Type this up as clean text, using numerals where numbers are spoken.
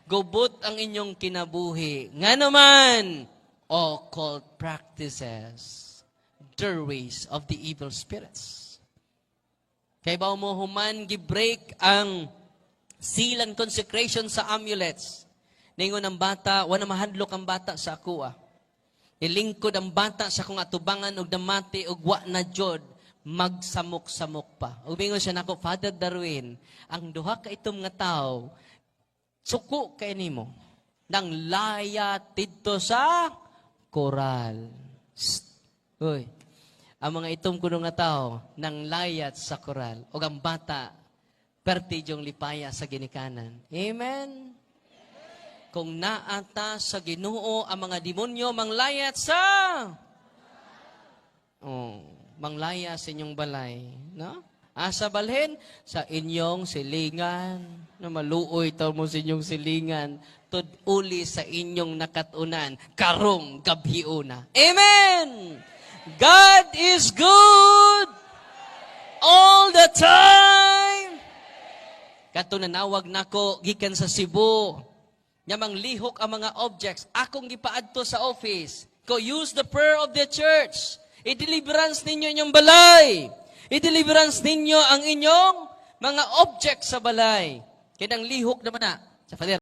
Gubot ang inyong kinabuhi. Nga naman, occult practices, the ways of the evil spirits. Kaya ba mo human gi-break ang seal and consecration sa amulets. Ningon ang bata, wala mahadlok ang bata sa ako. Ilingkod ang bata sa kung atubangan og damati og wa na jod magsamok-samok pa. Ug bingon siya nako, Father Darwin, ang duha ka itom nga tawo suko kay nimo nang laya tidto sa koral. Hoy. Ang mga itom kuno nga tao nang layat sa koral o ang bata pertidyong lipaya sa ginikanan. Amen? Kung naata sa Ginoo ang mga demonyo manglayat sa manglaya sa inyong balay, no? Asa balhin sa inyong silingan, na maluoy taw mo sa inyong silingan, tud-uli sa inyong nakatunan, karong gabhiuna. Amen! God is good all the time. Kato nanawag nako gikan sa Cebu. Nyamang lihok ang mga objects. Akong gipaadto sa office. Ko use the prayer of the church. I-deliverance ninyo inyong balay. I-deliverance ninyo ang inyong mga objects sa balay. Kinang lihok naman na. Sa Father.